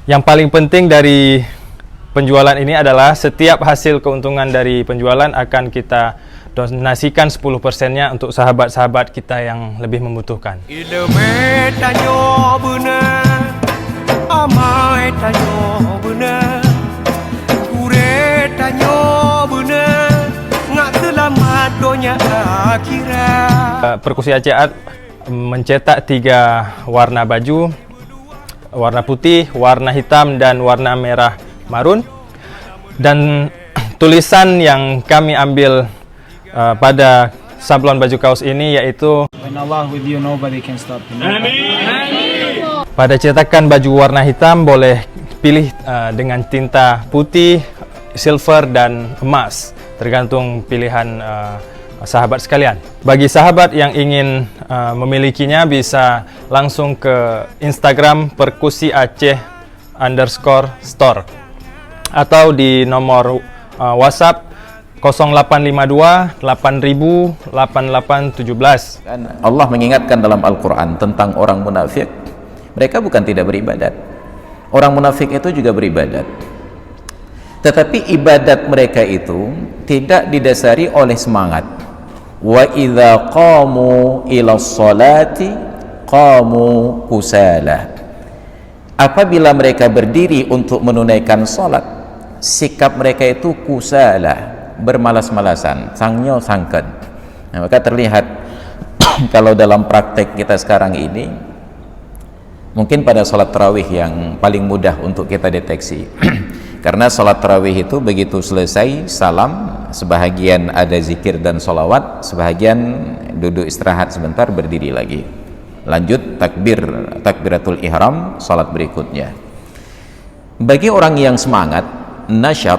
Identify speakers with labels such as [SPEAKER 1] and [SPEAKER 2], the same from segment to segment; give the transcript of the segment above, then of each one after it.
[SPEAKER 1] Yang paling penting dari penjualan ini adalah setiap hasil keuntungan dari penjualan akan kita donasikan 10%-nya untuk sahabat-sahabat kita yang lebih membutuhkan. Perkusi Aceh mencetak 3 warna baju, warna putih, warna hitam, dan warna merah marun. Dan tulisan yang kami ambil pada sablon baju kaos ini yaitu
[SPEAKER 2] When Allah with you, nobody can stop you.
[SPEAKER 1] pada cetakan baju warna hitam boleh pilih dengan tinta putih, silver, dan emas, tergantung pilihan sahabat sekalian. Bagi sahabat yang ingin memilikinya bisa langsung ke Instagram Perkusi Aceh _store atau di nomor WhatsApp 0852 8000 8817.
[SPEAKER 3] Allah mengingatkan dalam Al-Quran tentang orang munafik. Mereka bukan tidak beribadat. Orang munafik itu juga beribadat. Tetapi ibadat mereka itu tidak didasari oleh semangat. Wa idza qamu ila sholati qamu kusala. Apabila mereka berdiri untuk menunaikan salat, sikap mereka itu kusala, bermalas-malasan, sangyo sangken. Nah, maka terlihat kalau dalam praktek kita sekarang ini, mungkin pada salat tarawih yang paling mudah untuk kita deteksi. Karena salat tarawih itu begitu selesai salam, sebahagian ada zikir dan sholawat, sebahagian duduk istirahat sebentar, berdiri lagi, lanjut takbiratul ihram, salat berikutnya. Bagi orang yang semangat, nasyat,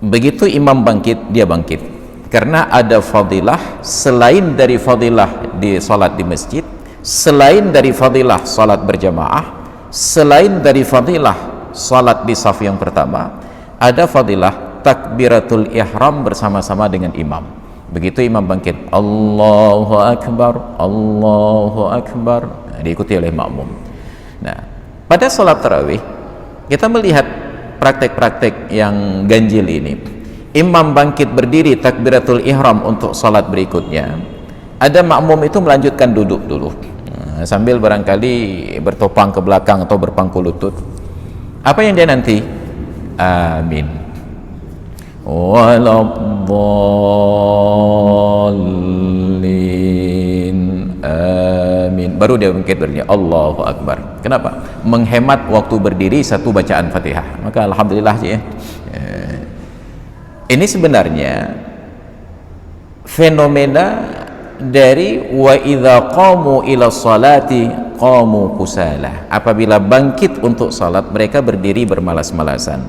[SPEAKER 3] begitu imam bangkit, dia bangkit, karena ada fadilah selain dari fadilah di salat di masjid, selain dari fadilah salat berjamaah, selain dari fadilah salat di saf yang pertama, ada fadilah takbiratul ihram bersama-sama dengan imam. Begitu imam bangkit, Allahu Akbar, Allahu Akbar, diikuti oleh makmum. Nah, pada salat tarawih kita melihat praktek-praktek yang ganjil ini. Imam bangkit berdiri takbiratul ihram untuk salat berikutnya, ada makmum itu melanjutkan duduk dulu, sambil barangkali bertopang ke belakang atau berpangku lutut. Apa yang dia nanti? Amin. Waladdallin. Amin. Baru dia bangkit berdiri, Allahu Akbar. Kenapa? Menghemat waktu berdiri satu bacaan Fatihah. Maka alhamdulillah ya. Ini sebenarnya fenomena dari wa idza qamu ila sholati qamu kusala. Apabila bangkit untuk salat, mereka berdiri bermalas-malasan.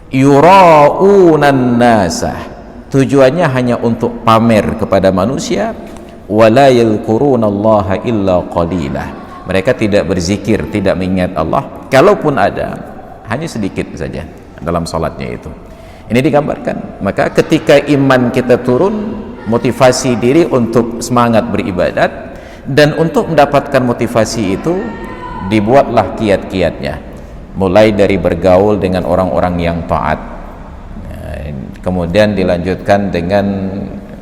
[SPEAKER 3] Yura'unan nasah, tujuannya hanya untuk pamer kepada manusia. Wala yadhkurunallaha illa qalila, mereka tidak berzikir, tidak mengingat Allah, kalaupun ada hanya sedikit saja dalam salatnya itu. Ini digambarkan. Maka ketika iman kita turun, motivasi diri untuk semangat beribadat, dan untuk mendapatkan motivasi itu dibuatlah kiat-kiatnya, mulai dari bergaul dengan orang-orang yang taat, kemudian dilanjutkan dengan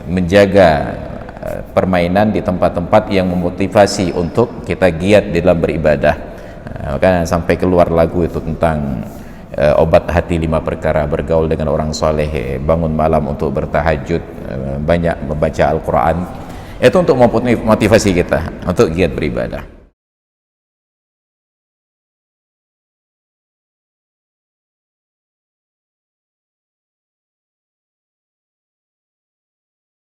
[SPEAKER 3] menjaga permainan di tempat-tempat yang memotivasi untuk kita giat di dalam beribadah. Maka sampai keluar lagu itu tentang obat hati 5 perkara, bergaul dengan orang soleh, bangun malam untuk bertahajud, banyak membaca Al-Quran. Itu untuk memotivasi kita untuk giat beribadah.